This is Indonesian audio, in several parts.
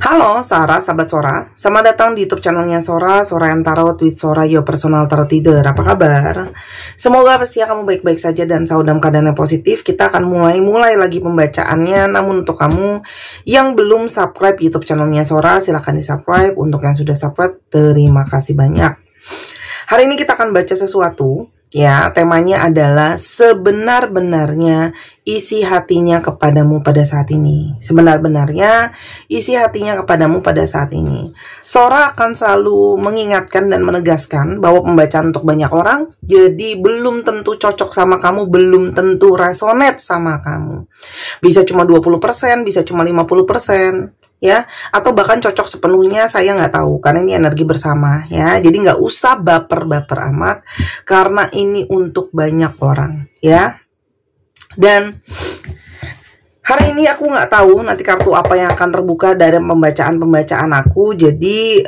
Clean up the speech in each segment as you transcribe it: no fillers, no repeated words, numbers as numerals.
Halo Sarah, sahabat Sora. Selamat datang di YouTube channelnya Sora, Sora yang Tarot with Sora, your personal tarot reader. Apa kabar? Semoga pasti kamu baik-baik saja dan selalu dalam keadaan yang positif. Kita akan mulai lagi pembacaannya. Namun untuk kamu yang belum subscribe YouTube channelnya Sora, silahkan di subscribe. Untuk yang sudah subscribe, terima kasih banyak. Hari ini kita akan baca sesuatu. Ya, temanya adalah sebenar-benarnya isi hatinya kepadamu pada saat ini. Sebenar-benarnya isi hatinya kepadamu pada saat ini. Sora akan selalu mengingatkan dan menegaskan bahwa pembacaan untuk banyak orang, jadi belum tentu cocok sama kamu, belum tentu resonate sama kamu. Bisa cuma 20%, bisa cuma 50%. Ya, atau bahkan cocok sepenuhnya, saya nggak tahu karena ini energi bersama ya. Jadi nggak usah baper-baper amat karena ini untuk banyak orang ya. Dan hari ini aku nggak tahu nanti kartu apa yang akan terbuka dari pembacaan aku. Jadi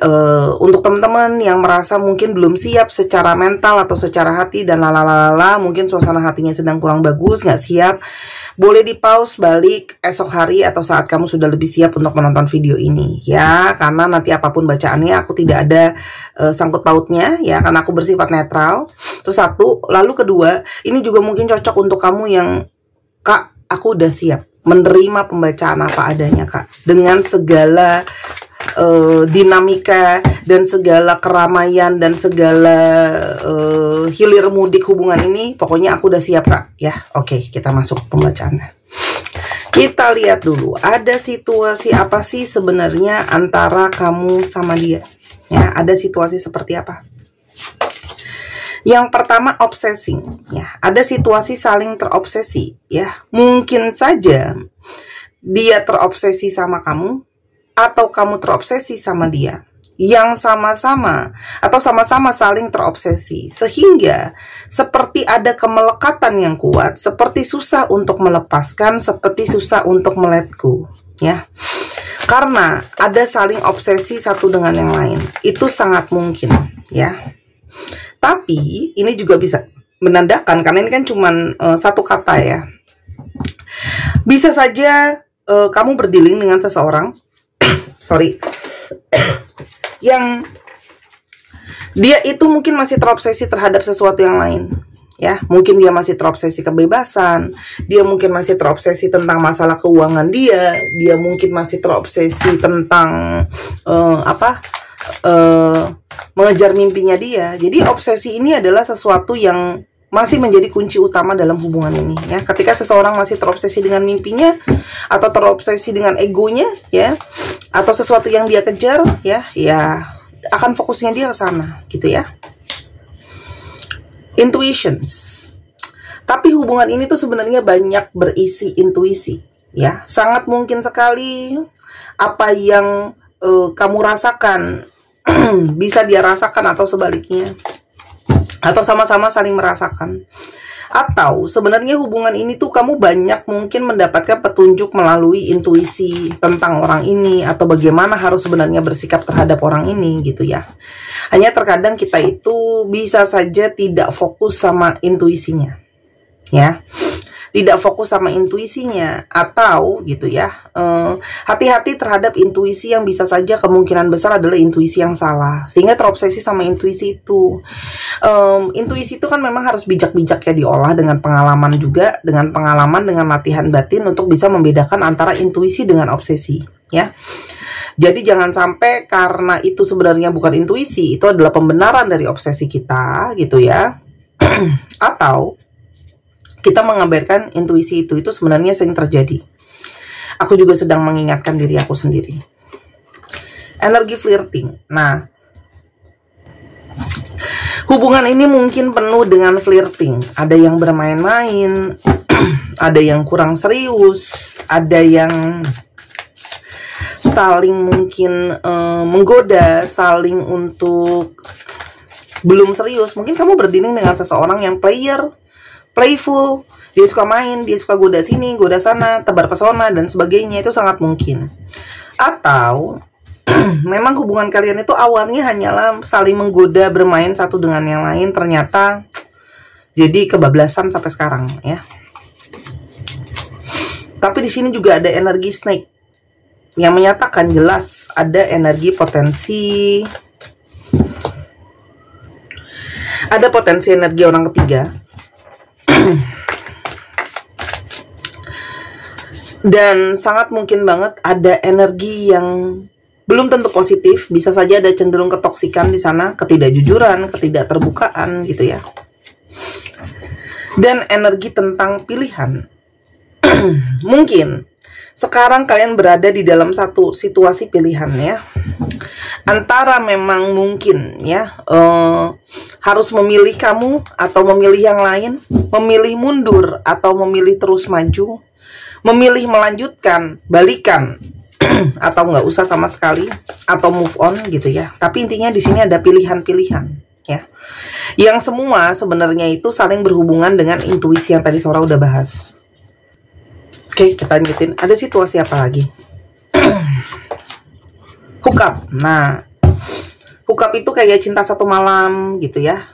untuk teman-teman yang merasa mungkin belum siap secara mental atau secara hati dan lalalala, mungkin suasana hatinya sedang kurang bagus, nggak siap, boleh di pause balik esok hari atau saat kamu sudah lebih siap untuk menonton video ini ya, karena nanti apapun bacaannya aku tidak ada sangkut pautnya ya, karena aku bersifat netral. Terus satu, lalu kedua, ini juga mungkin cocok untuk kamu yang Kak, aku udah siap menerima pembacaan apa adanya Kak, dengan segala dinamika dan segala keramaian dan segala hilir mudik hubungan ini. Pokoknya aku udah siap Kak ya. Oke, kita masuk pembacaannya. Kita lihat dulu, ada situasi apa sih sebenarnya antara kamu sama dia ya, ada situasi seperti apa. Yang pertama, obsessing ya, ada situasi saling terobsesi ya. Mungkin saja dia terobsesi sama kamu atau kamu terobsesi sama dia, yang sama-sama atau sama-sama saling terobsesi, sehingga seperti ada kemelekatan yang kuat, seperti susah untuk melepaskan, seperti susah untuk let go ya, karena ada saling obsesi satu dengan yang lain. Itu sangat mungkin ya. Tapi ini juga bisa menandakan, karena ini kan cuman satu kata ya, bisa saja kamu berdealing dengan seseorang yang dia itu mungkin masih terobsesi terhadap sesuatu yang lain ya. Mungkin dia masih terobsesi kebebasan, dia mungkin masih terobsesi tentang masalah keuangan dia mungkin masih terobsesi tentang mengejar mimpinya dia. Jadi obsesi ini adalah sesuatu yang masih menjadi kunci utama dalam hubungan ini ya. Ketika seseorang masih terobsesi dengan mimpinya atau terobsesi dengan egonya ya, atau sesuatu yang dia kejar ya akan fokusnya dia ke sana gitu ya. Intuitions. Tapi hubungan ini tuh sebenarnya banyak berisi intuisi ya. Sangat mungkin sekali apa yang kamu rasakan bisa dia rasakan atau sebaliknya, atau sama-sama saling merasakan. Atau sebenarnya hubungan ini tuh kamu banyak mungkin mendapatkan petunjuk melalui intuisi tentang orang ini, atau bagaimana harus sebenarnya bersikap terhadap orang ini gitu ya. Hanya terkadang kita itu bisa saja tidak fokus sama intuisinya ya, tidak fokus sama intuisinya, atau gitu ya, hati-hati terhadap intuisi yang bisa saja kemungkinan besar adalah intuisi yang salah, sehingga terobsesi sama intuisi itu. Intuisi itu kan memang harus bijak-bijak ya diolah dengan pengalaman juga, dengan latihan batin untuk bisa membedakan antara intuisi dengan obsesi ya. Jadi jangan sampai karena itu sebenarnya bukan intuisi, itu adalah pembenaran dari obsesi kita gitu ya. Atau kita mengabarkan intuisi itu sebenarnya sering terjadi. Aku juga sedang mengingatkan diri aku sendiri. Energi flirting. Nah, hubungan ini mungkin penuh dengan flirting. Ada yang bermain-main, ada yang kurang serius, ada yang saling mungkin menggoda, saling untuk belum serius. Mungkin kamu berdealing dengan seseorang yang playful, dia suka main, dia suka goda sini, goda sana, tebar pesona dan sebagainya. Itu sangat mungkin. Atau memang hubungan kalian itu awalnya hanyalah saling menggoda, bermain satu dengan yang lain, ternyata jadi kebablasan sampai sekarang ya. Tapi di sini juga ada energi snake yang menyatakan jelas ada energi potensi, ada potensi energi orang ketiga. Dan sangat mungkin banget ada energi yang belum tentu positif, bisa saja ada cenderung ketoksikan di sana, ketidakjujuran, ketidakterbukaan gitu ya. Dan energi tentang pilihan. Mungkin sekarang kalian berada di dalam satu situasi pilihan ya. Antara memang mungkin ya harus memilih kamu atau memilih yang lain, memilih mundur atau memilih terus maju, memilih melanjutkan, balikan, atau nggak usah sama sekali, atau move on gitu ya. Tapi intinya di sini ada pilihan-pilihan ya, yang semua sebenarnya itu saling berhubungan dengan intuisi yang tadi Sora udah bahas. Oke, kita lanjutin. Ada situasi apa lagi? Hookup. Nah, hookup itu kayak cinta satu malam gitu ya,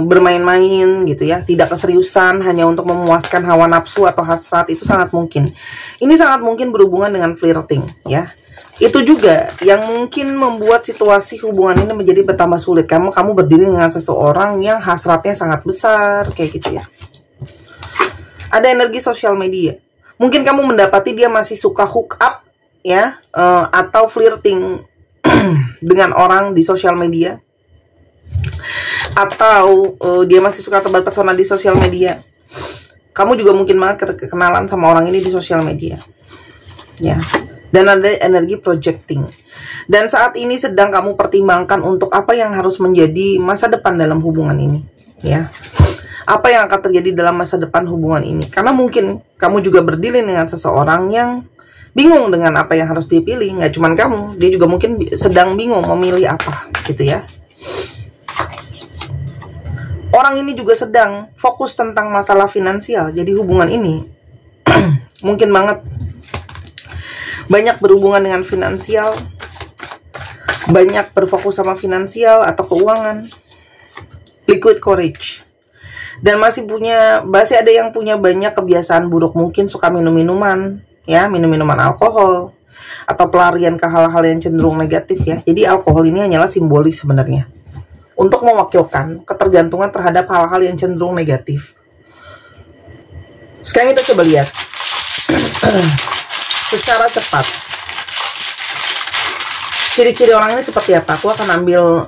bermain-main gitu ya, tidak keseriusan, hanya untuk memuaskan hawa nafsu atau hasrat. Itu sangat mungkin. Ini sangat mungkin berhubungan dengan flirting ya. Itu juga yang mungkin membuat situasi hubungan ini menjadi bertambah sulit. Kamu berdiri dengan seseorang yang hasratnya sangat besar kayak gitu ya. Ada energi sosial media. Mungkin kamu mendapati dia masih suka hook up ya, atau flirting dengan orang di sosial media, atau dia masih suka tebar pesona di sosial media. Kamu juga mungkin banget kenalan sama orang ini di sosial media ya. Dan ada energi projecting. Dan saat ini sedang kamu pertimbangkan untuk apa yang harus menjadi masa depan dalam hubungan ini ya. Apa yang akan terjadi dalam masa depan hubungan ini. Karena mungkin kamu juga berdiri dengan seseorang yang bingung dengan apa yang harus dipilih. Nggak cuma kamu, dia juga mungkin sedang bingung memilih apa gitu ya. Orang ini juga sedang fokus tentang masalah finansial. Jadi hubungan ini mungkin banget banyak berhubungan dengan finansial, banyak berfokus sama finansial atau keuangan. Liquid courage. Dan masih ada yang punya banyak kebiasaan buruk, mungkin suka minum-minuman ya, minum-minuman alkohol, atau pelarian ke hal-hal yang cenderung negatif ya. Jadi alkohol ini hanyalah simbolis sebenarnya, untuk mewakilkan ketergantungan terhadap hal-hal yang cenderung negatif. Sekarang kita coba lihat secara cepat ciri-ciri orang ini seperti apa. Aku akan ambil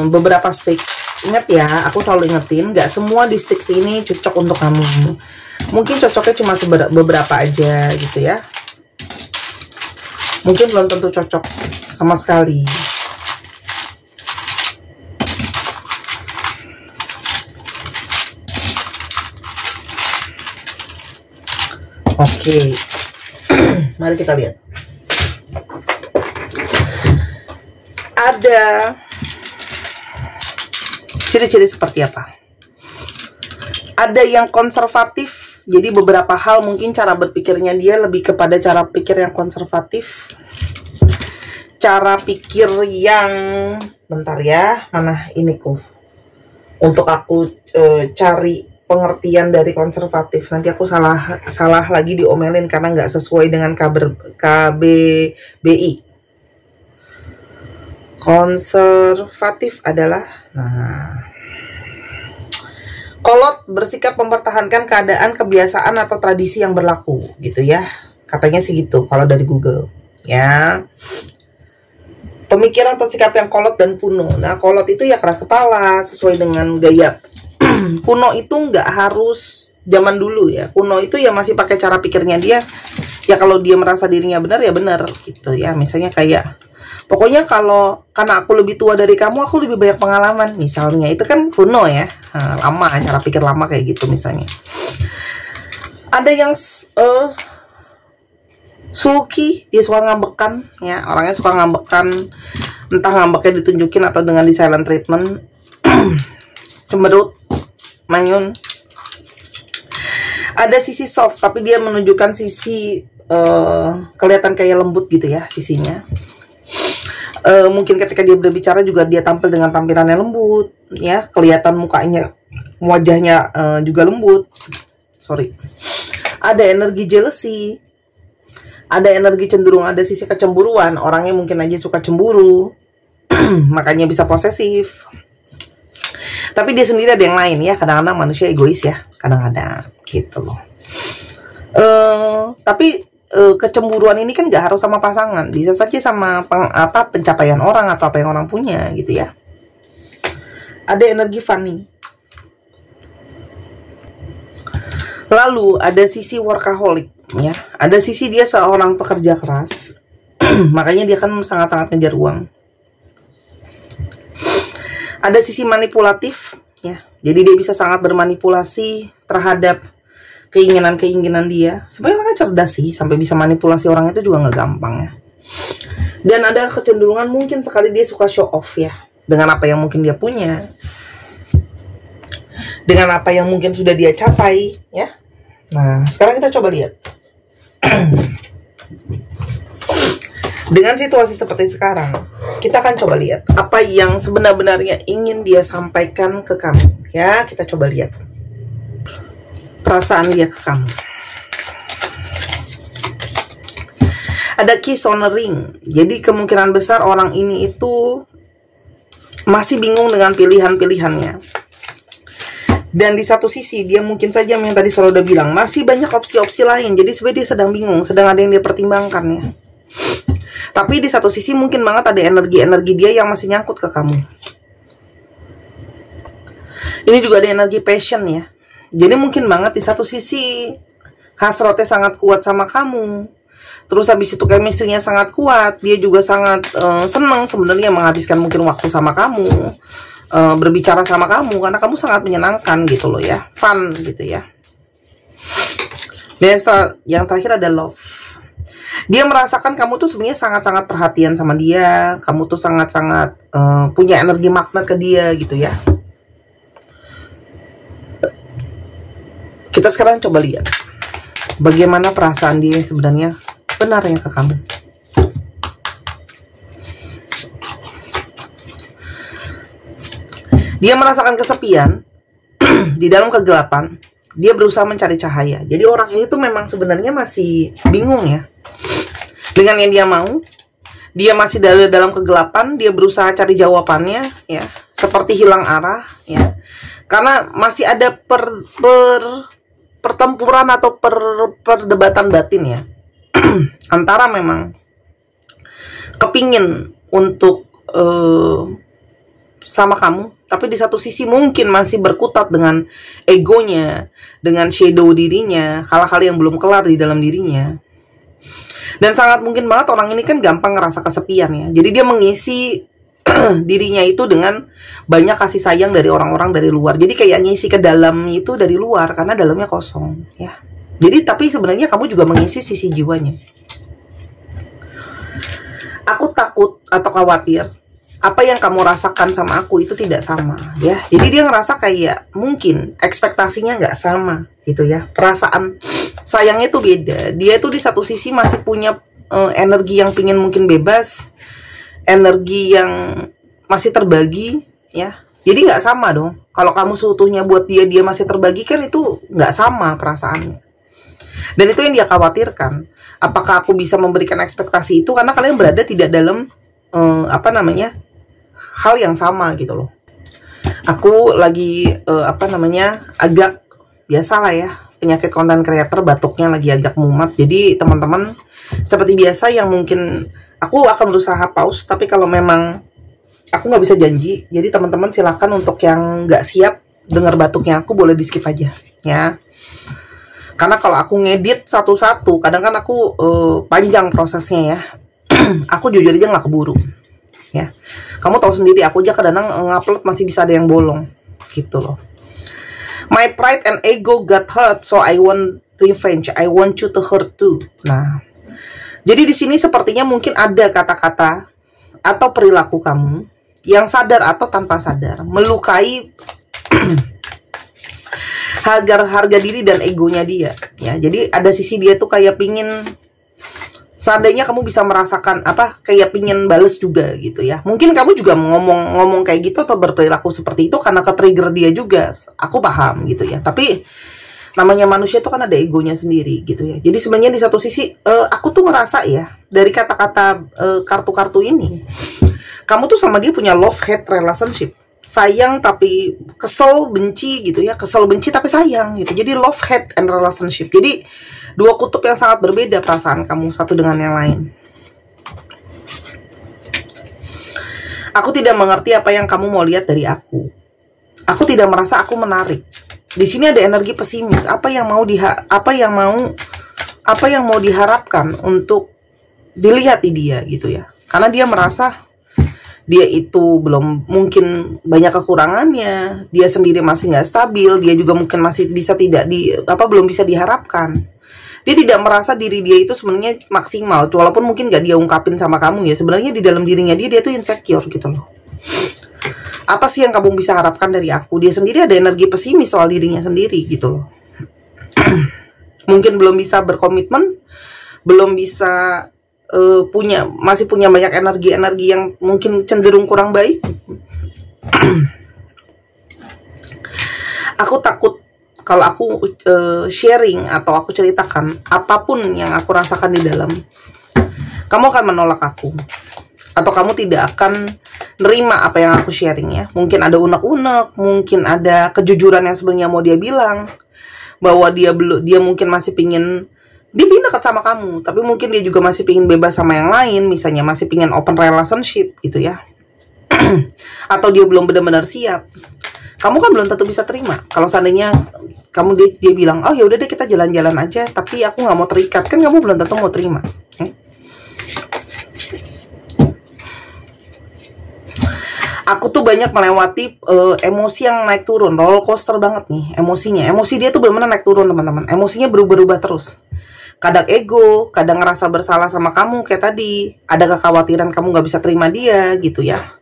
beberapa stick. Ingat ya, aku selalu ingetin, gak semua di stick ini cocok untuk kamu. Mungkin cocoknya cuma beberapa aja gitu ya. Mungkin belum tentu cocok sama sekali. Oke. Mari kita lihat. Ada ciri-ciri seperti apa? Ada yang konservatif. Jadi beberapa hal mungkin cara berpikirnya dia lebih kepada cara pikir yang konservatif. Cara pikir yang, bentar ya, mana ini ku? Untuk aku cari pengertian dari konservatif. Nanti aku salah lagi diomelin karena nggak sesuai dengan KBBI. Konservatif adalah, kolot bersikap mempertahankan keadaan, kebiasaan atau tradisi yang berlaku gitu ya. Katanya sih gitu kalau dari Google ya. Pemikiran atau sikap yang kolot dan kuno. Nah, kolot itu ya keras kepala, sesuai dengan gaya. Kuno itu nggak harus zaman dulu ya. Kuno itu ya masih pakai cara pikirnya dia. Ya kalau dia merasa dirinya benar ya benar gitu ya. Misalnya kayak, pokoknya karena aku lebih tua dari kamu, aku lebih banyak pengalaman. Misalnya itu kan kuno ya, lama, cara pikir lama kayak gitu misalnya. Ada yang sulky, dia suka ngambekan ya, orangnya suka ngambekan, entah ngambeknya ditunjukin atau dengan di silent treatment. Cemberut, manyun. Ada sisi soft, tapi dia menunjukkan sisi kelihatan kayak lembut gitu ya sisinya. Mungkin ketika dia berbicara juga dia tampil dengan tampilan yang lembut ya, kelihatan mukanya, wajahnya juga lembut. Ada energi jealousy, Ada energi cenderung, ada sisi kecemburuan. Orangnya mungkin aja suka cemburu, makanya bisa posesif. Tapi dia sendiri ada yang lain ya. Kadang-kadang manusia egois ya, kadang-kadang gitu loh. Tapi kecemburuan ini kan gak harus sama pasangan, bisa saja sama pencapaian orang atau apa yang orang punya gitu ya. Ada energi funny. Lalu ada sisi workaholic ya. Ada sisi dia seorang pekerja keras. Makanya dia kan sangat-sangat ngejar uang. Ada sisi manipulatif ya. Jadi dia bisa sangat bermanipulasi terhadap keinginan-keinginan dia. Sebenarnya orangnya cerdas sih, sampai bisa manipulasi orang itu juga nggak gampang ya. Dan ada kecenderungan mungkin sekali dia suka show off ya, dengan apa yang mungkin dia punya, dengan apa yang mungkin sudah dia capai ya. Nah, sekarang kita coba lihat. Dengan situasi seperti sekarang, kita akan coba lihat apa yang sebenarnya ingin dia sampaikan ke kamu ya. Kita coba lihat perasaan dia ke kamu. Ada kiss on a ring. Jadi kemungkinan besar orang ini itu masih bingung dengan pilihan-pilihannya. Dan di satu sisi dia mungkin saja yang tadi Sora udah bilang, masih banyak opsi-opsi lain. Jadi sebenarnya dia sedang bingung, sedang ada yang dia pertimbangkan ya. Tapi di satu sisi mungkin banget ada energi-energi dia yang masih nyangkut ke kamu. Ini juga ada energi passion ya. Jadi mungkin banget di satu sisi hasratnya sangat kuat sama kamu. Terus habis itu chemistry-nya sangat kuat. Dia juga sangat senang sebenarnya menghabiskan mungkin waktu sama kamu, berbicara sama kamu, karena kamu sangat menyenangkan gitu loh ya, fun gitu ya. Dan yang terakhir ada love. Dia merasakan kamu tuh sebenarnya sangat-sangat perhatian sama dia. Kamu tuh sangat-sangat punya energi magnet ke dia gitu ya. Kita sekarang coba lihat bagaimana perasaan dia sebenarnya benarnya ke kamu. Dia merasakan kesepian di dalam kegelapan. Dia berusaha mencari cahaya. Jadi orang ini tuh memang sebenarnya masih bingung ya dengan yang dia mau. Dia masih dalam kegelapan. Dia berusaha cari jawabannya ya, seperti hilang arah ya. Karena masih ada pertempuran atau perdebatan batin ya. Antara memang kepingin untuk sama kamu, tapi di satu sisi mungkin masih berkutat dengan egonya, dengan shadow dirinya, hal-hal yang belum kelar di dalam dirinya. Dan sangat mungkin banget orang ini kan gampang ngerasa kesepian ya. Jadi dia mengisi dirinya itu dengan banyak kasih sayang dari orang-orang dari luar. Jadi kayak ngisi ke dalam itu dari luar, karena dalamnya kosong ya. Jadi tapi sebenarnya kamu juga mengisi sisi jiwanya. Aku takut atau khawatir apa yang kamu rasakan sama aku itu tidak sama ya. Jadi dia ngerasa kayak mungkin ekspektasinya nggak sama gitu ya. Perasaan sayangnya tuh beda. Dia tuh di satu sisi masih punya energi yang pingin mungkin bebas, energi yang masih terbagi ya. Jadi nggak sama dong. Kalau kamu seutuhnya buat dia, dia masih terbagi, kan itu nggak sama perasaannya. Dan itu yang dia khawatirkan. Apakah aku bisa memberikan ekspektasi itu, karena kalian berada tidak dalam hal yang sama gitu loh. Aku lagi agak biasalah ya, penyakit content creator, batuknya lagi agak mumat. Jadi teman-teman seperti biasa yang mungkin aku akan berusaha pause, tapi kalau memang aku nggak bisa janji, jadi teman-teman silakan untuk yang nggak siap dengar batuknya aku boleh di skip aja ya. Karena kalau aku ngedit satu-satu, kadang kan aku panjang prosesnya ya. Aku jujur aja nggak keburu ya. Kamu tahu sendiri, aku aja kadang ngupload masih bisa ada yang bolong gitu loh. My pride and ego got hurt, so I want revenge. I want you to hurt too. Nah, jadi di sini sepertinya mungkin ada kata-kata atau perilaku kamu yang sadar atau tanpa sadar melukai harga diri dan egonya dia ya. Jadi ada sisi dia tuh kayak pingin, seandainya kamu bisa merasakan kayak pingin bales juga gitu ya. Mungkin kamu juga ngomong kayak gitu atau berperilaku seperti itu karena ke-trigger dia juga. Aku paham gitu ya. Tapi namanya manusia itu kan ada egonya sendiri gitu ya. Jadi sebenarnya di satu sisi aku tuh ngerasa ya dari kata-kata kartu-kartu ini, kamu tuh sama dia punya love hate relationship, sayang tapi kesel benci gitu ya, kesel benci tapi sayang gitu. Jadi love hate and relationship. Jadi dua kutub yang sangat berbeda perasaan kamu satu dengan yang lain. Aku tidak mengerti apa yang kamu mau lihat dari aku. Aku tidak merasa aku menarik. Di sini ada energi pesimis. Apa yang mau diharapkan untuk dilihat di dia gitu ya. Karena dia merasa dia itu belum, mungkin banyak kekurangannya, dia sendiri masih nggak stabil, dia juga mungkin masih bisa belum bisa diharapkan. Dia tidak merasa diri dia itu sebenarnya maksimal, walaupun mungkin nggak dia ungkapin sama kamu ya. Sebenarnya di dalam dirinya dia tuh insecure gitu loh. Apa sih yang kamu bisa harapkan dari aku? Dia sendiri ada energi pesimis soal dirinya sendiri gitu loh. Mungkin belum bisa berkomitmen, belum bisa masih punya banyak energi yang mungkin cenderung kurang baik. Aku takut kalau aku sharing atau aku ceritakan apapun yang aku rasakan di dalam, kamu akan menolak aku. Atau kamu tidak akan nerima apa yang aku sharing ya. Mungkin ada unek-unek, mungkin ada kejujuran yang sebenarnya mau dia bilang, bahwa dia mungkin masih pingin, dia pindah dekat sama kamu, tapi mungkin dia juga masih pingin bebas sama yang lain, misalnya masih pingin open relationship gitu ya. Atau dia belum benar-benar siap. Kamu kan belum tentu bisa terima. Kalau seandainya dia bilang, oh ya udah deh kita jalan-jalan aja, tapi aku nggak mau terikat, kan kamu belum tentu mau terima. Aku tuh banyak melewati emosi yang naik turun, roller coaster banget nih emosinya. Emosi dia tuh benar-benar naik turun teman-teman. Emosinya berubah-ubah terus. Kadang ego, kadang ngerasa bersalah sama kamu kayak tadi. Ada kekhawatiran kamu gak bisa terima dia gitu ya.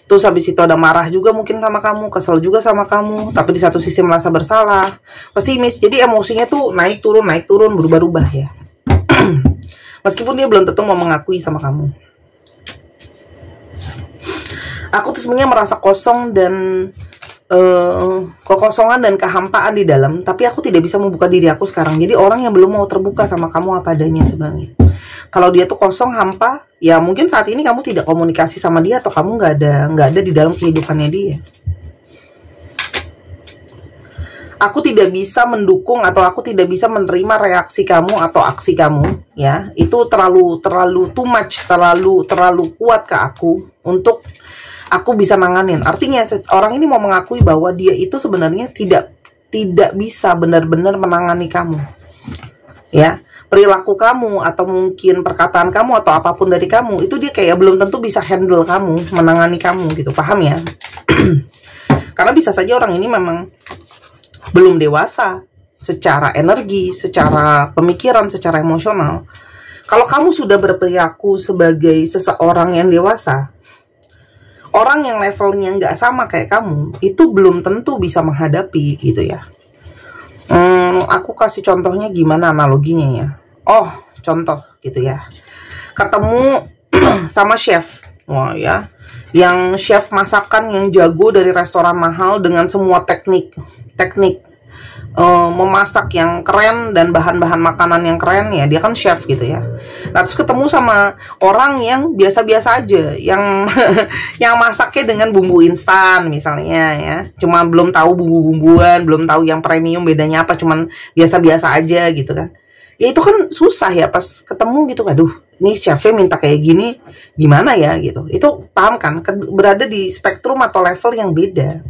Terus habis itu ada marah juga mungkin sama kamu, kesel juga sama kamu, tapi di satu sisi merasa bersalah, pesimis. Jadi emosinya tuh naik turun, berubah-ubah ya. Meskipun dia belum tentu mau mengakui sama kamu. Aku tuh sebenarnya merasa kosong dan kekosongan dan kehampaan di dalam, tapi aku tidak bisa membuka diri aku sekarang. Jadi orang yang belum mau terbuka sama kamu apa adanya sebenarnya. Kalau dia tuh kosong, hampa, ya mungkin saat ini kamu tidak komunikasi sama dia, atau kamu nggak ada di dalam kehidupannya dia. Aku tidak bisa mendukung atau aku tidak bisa menerima reaksi kamu atau aksi kamu, ya. Itu terlalu too much, terlalu kuat ke aku untuk aku bisa nanganin. Artinya orang ini mau mengakui bahwa dia itu sebenarnya tidak bisa benar-benar menangani kamu. Ya, perilaku kamu atau mungkin perkataan kamu atau apapun dari kamu itu dia kayak belum tentu bisa handle kamu, menangani kamu gitu. Paham ya? Karena bisa saja orang ini memang belum dewasa secara energi, secara pemikiran, secara emosional. Kalau kamu sudah berperilaku sebagai seseorang yang dewasa, orang yang levelnya nggak sama kayak kamu, itu belum tentu bisa menghadapi gitu ya. Aku kasih contohnya gimana analoginya ya. Oh, contoh gitu ya. Ketemu sama chef, wah ya, yang chef masakan yang jago dari restoran mahal dengan semua teknik memasak yang keren dan bahan-bahan makanan yang keren ya, dia kan chef gitu ya. Nah terus ketemu sama orang yang biasa-biasa aja, yang yang masaknya dengan bumbu instan misalnya ya, cuma belum tahu bumbu-bumbuan, belum tahu yang premium bedanya apa, cuman biasa-biasa aja gitu kan. Ya itu kan susah ya pas ketemu gitu, aduh nih chefnya minta kayak gini gimana ya gitu. Itu paham kan, berada di spektrum atau level yang beda.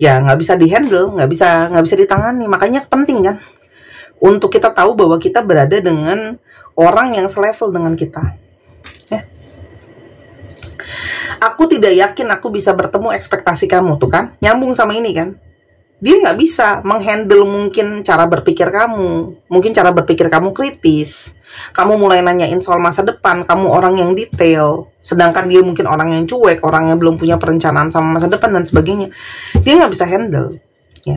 Ya nggak bisa dihandle, nggak bisa ditangani. Makanya penting kan untuk kita tahu bahwa kita berada dengan orang yang selevel dengan kita ya. Aku tidak yakin aku bisa bertemu ekspektasi kamu, tuh kan nyambung sama ini kan. Dia nggak bisa menghandle mungkin cara berpikir kamu, mungkin cara berpikir kamu kritis, kamu mulai nanyain soal masa depan, kamu orang yang detail, sedangkan dia mungkin orang yang cuek, orang yang belum punya perencanaan sama masa depan dan sebagainya. Dia nggak bisa handle ya.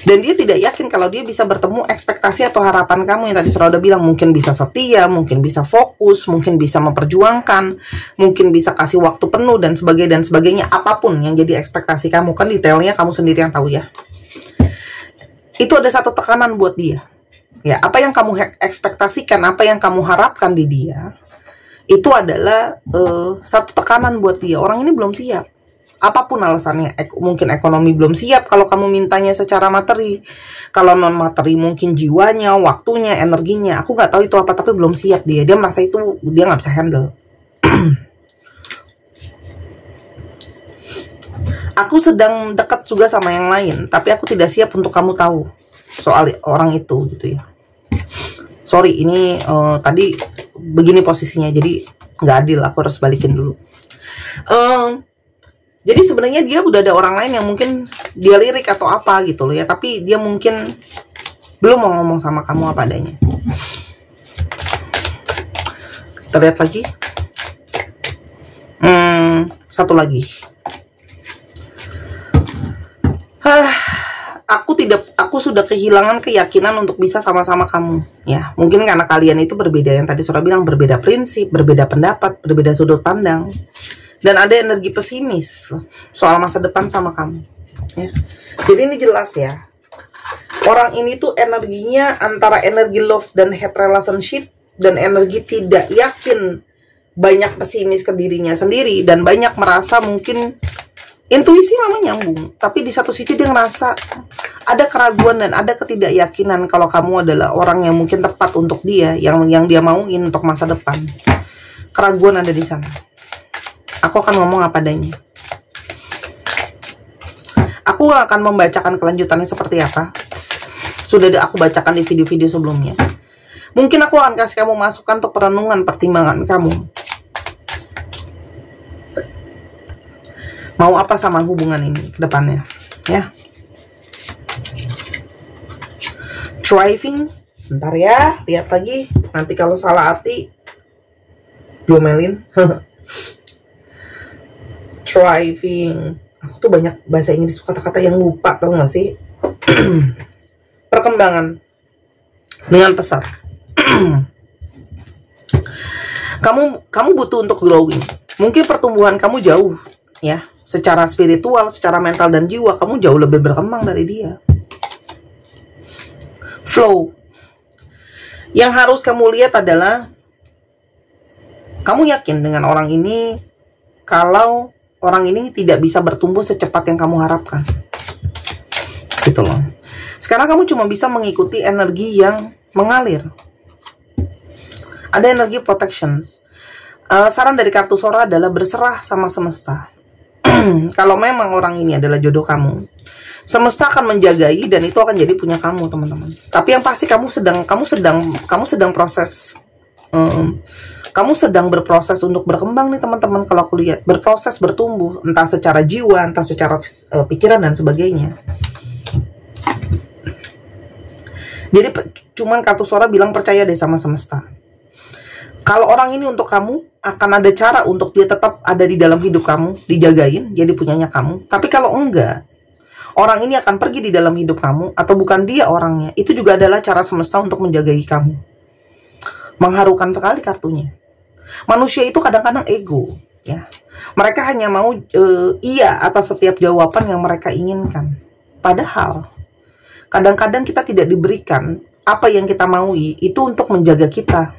Dan dia tidak yakin kalau dia bisa bertemu ekspektasi atau harapan kamu yang tadi sudah bilang, mungkin bisa setia, mungkin bisa fokus, mungkin bisa memperjuangkan, mungkin bisa kasih waktu penuh dan sebagainya, apapun yang jadi ekspektasi kamu, kan detailnya kamu sendiri yang tahu ya. itu ada satu tekanan buat dia. Ya, apa yang kamu ekspektasikan, apa yang kamu harapkan di dia, itu adalah satu tekanan buat dia. Orang ini belum siap. Apapun alasannya, mungkin ekonomi belum siap kalau kamu mintanya secara materi. Kalau non materi mungkin jiwanya, waktunya, energinya. Aku nggak tahu itu apa, tapi belum siap dia. Dia merasa itu dia nggak bisa handle. Aku sedang dekat juga sama yang lain, tapi aku tidak siap untuk kamu tahu soal orang itu gitu ya. Sorry, ini tadi begini posisinya, jadi nggak adil. Aku harus balikin dulu. Jadi sebenarnya dia udah ada orang lain yang mungkin dia lirik atau apa gitu loh ya, tapi dia mungkin belum mau ngomong sama kamu apa adanya. Kita lihat lagi. Satu lagi. Aku sudah kehilangan keyakinan untuk bisa sama-sama kamu ya. Mungkin karena kalian itu berbeda, yang tadi Sora bilang, berbeda prinsip, berbeda pendapat, berbeda sudut pandang, dan ada energi pesimis soal masa depan sama kamu ya. Jadi ini jelas ya, orang ini tuh energinya antara energi love dan hate relationship, dan energi tidak yakin, banyak pesimis ke dirinya sendiri, dan banyak merasa mungkin intuisi memang nyambung, tapi di satu sisi dia ngerasa ada keraguan dan ada ketidakyakinan kalau kamu adalah orang yang mungkin tepat untuk dia, yang dia mauin untuk masa depan. Keraguan ada di sana. Aku akan ngomong apa adanya. Aku akan membacakan kelanjutannya seperti apa. Sudah aku bacakan di video-video sebelumnya. Mungkin aku akan kasih kamu masukan untuk perenungan, pertimbangan kamu. Mau apa sama hubungan ini ke depannya, ya. Driving, bentar ya, lihat lagi. Nanti kalau salah arti, diomelin. Driving, aku tuh banyak bahasa Inggris kata-kata yang lupa, tau gak sih? Perkembangan dengan pesat. kamu butuh untuk growing. Mungkin pertumbuhan kamu jauh, ya. Secara spiritual, secara mental dan jiwa, kamu jauh lebih berkembang dari dia. Flow. Yang harus kamu lihat adalah, kamu yakin dengan orang ini, kalau orang ini tidak bisa bertumbuh secepat yang kamu harapkan. Gitu loh. Sekarang kamu cuma bisa mengikuti energi yang mengalir. Ada energi protections. Saran dari kartu Sora adalah berserah sama semesta. Kalau memang orang ini adalah jodoh kamu, semesta akan menjagai dan itu akan jadi punya kamu, teman-teman. Tapi yang pasti kamu sedang proses, kamu sedang berproses untuk berkembang nih, teman-teman. Kalau aku lihat, berproses bertumbuh, entah secara jiwa, entah secara pikiran dan sebagainya. Jadi cuman kartu Sora bilang percaya deh sama semesta. Kalau orang ini untuk kamu, akan ada cara untuk dia tetap ada di dalam hidup kamu, dijagain, jadi punyanya kamu. Tapi kalau enggak, orang ini akan pergi di dalam hidup kamu, atau bukan dia orangnya. Itu juga adalah cara semesta untuk menjagai kamu. Mengharukan sekali kartunya. Manusia itu kadang-kadang ego, ya. Mereka hanya mau iya atas setiap jawaban yang mereka inginkan. Padahal kadang-kadang kita tidak diberikan apa yang kita maui, itu untuk menjaga kita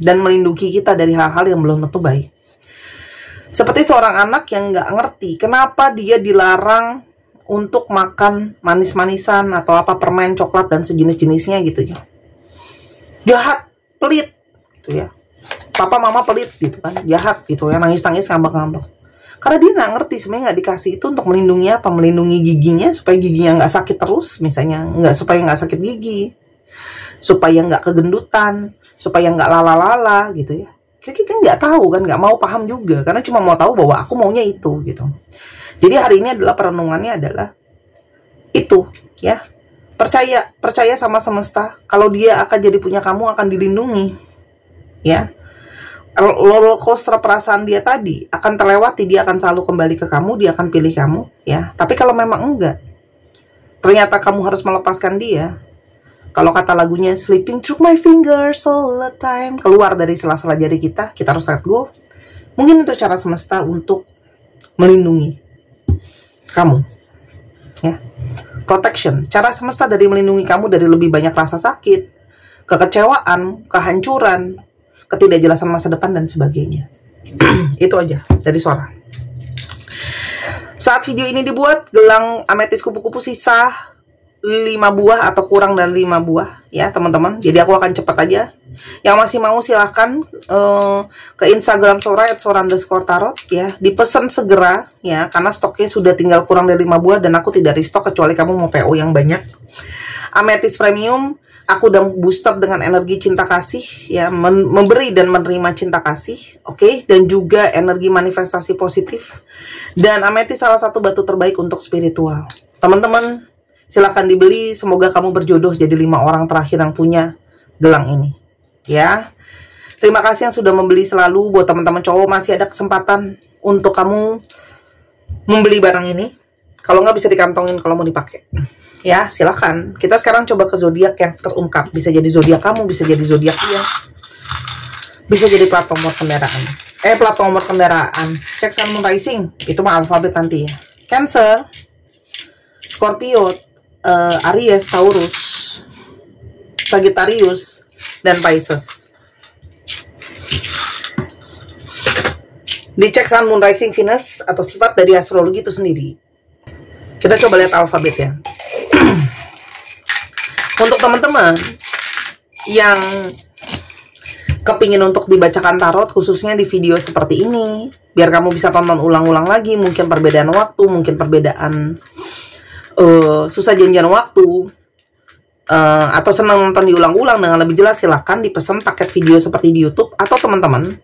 dan melindungi kita dari hal-hal yang belum tentu baik. Seperti seorang anak yang nggak ngerti kenapa dia dilarang untuk makan manis-manisan atau apa, permen, coklat dan sejenis-jenisnya gitu ya. Jahat, pelit gitu ya. Papa mama pelit gitu kan, jahat gitu ya, nangis-nangis, ngambek-ngambek. Karena dia nggak ngerti sebenarnya nggak dikasih itu untuk melindungi apa, melindungi giginya supaya giginya nggak sakit terus, misalnya supaya nggak sakit gigi, supaya nggak kegendutan, supaya nggak lala-lala gitu ya. Kita kan nggak tahu kan, nggak mau paham juga, karena cuma mau tahu bahwa aku maunya itu gitu. Jadi hari ini adalah perenungannya adalah itu ya. Percaya sama semesta, kalau dia akan jadi punya kamu, akan dilindungi ya. Roller coaster perasaan dia tadi akan terlewati, dia akan selalu kembali ke kamu, dia akan pilih kamu ya. Tapi kalau memang enggak, ternyata kamu harus melepaskan dia. Kalau kata lagunya, slipping through my fingers all the time, keluar dari sela-sela jari kita harus let go. Mungkin itu cara semesta untuk melindungi kamu ya. protection, cara semesta dari melindungi kamu dari lebih banyak rasa sakit, kekecewaan, kehancuran, ketidakjelasan masa depan, dan sebagainya. Itu aja dari Sora. Saat video ini dibuat, gelang ametis kupu-kupu sisa 5 buah atau kurang dari 5 buah ya teman-teman. Jadi aku akan cepat aja. Yang masih mau silahkan ke Instagram Sora @sora_tarot ya. Dipesan segera ya, karena stoknya sudah tinggal kurang dari 5 buah dan aku tidak restock kecuali kamu mau PO yang banyak. Ametis premium, aku udah booster dengan energi cinta kasih ya, memberi dan menerima cinta kasih, oke? Dan juga energi manifestasi positif. Dan ametis salah satu batu terbaik untuk spiritual. Teman-teman, silakan dibeli, semoga kamu berjodoh jadi 5 orang terakhir yang punya gelang ini. Ya. Terima kasih yang sudah membeli selalu. Buat teman-teman cowok masih ada kesempatan untuk kamu membeli barang ini. Kalau nggak bisa dikantongin kalau mau dipakai. Ya, silakan. Kita sekarang coba ke zodiak yang terungkap. Bisa jadi zodiak kamu, bisa jadi zodiak dia. Bisa jadi plat nomor kendaraan. Plat nomor kendaraan. Cek Sun Moon Rising. Itu mah alfabet nanti ya. Cancer, Scorpio, Aries, Taurus, Sagittarius, dan Pisces. Dicek Sun Moon Rising Venus atau sifat dari astrologi itu sendiri. Kita coba lihat alfabet ya. Untuk teman-teman yang kepingin untuk dibacakan tarot, khususnya di video seperti ini, biar kamu bisa tonton ulang-ulang lagi, mungkin perbedaan waktu, mungkin perbedaan susah janjian waktu, atau senang nonton diulang-ulang dengan lebih jelas, silahkan dipesan paket video seperti di YouTube, atau teman-teman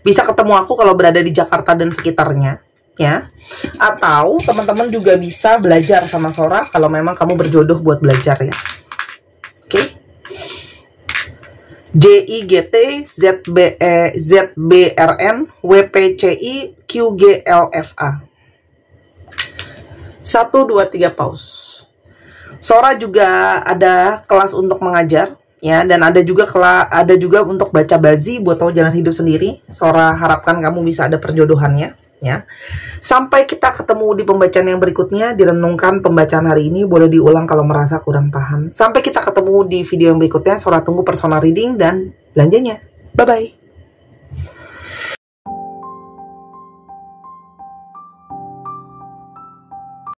bisa ketemu aku kalau berada di Jakarta dan sekitarnya ya, atau teman-teman juga bisa belajar sama Sora kalau memang kamu berjodoh buat belajar ya. Oke. JIGT-ZBRN-WPCI-QGLFA 1, 2, 3 pause. Sora juga ada kelas untuk mengajar ya, dan ada juga untuk baca bazi buat tahu jalan hidup sendiri. Sora harapkan kamu bisa ada perjodohannya ya. Sampai kita ketemu di pembacaan yang berikutnya. Direnungkan pembacaan hari ini, boleh diulang kalau merasa kurang paham. Sampai kita ketemu di video yang berikutnya. Sora tunggu personal reading dan belanjanya. Bye bye.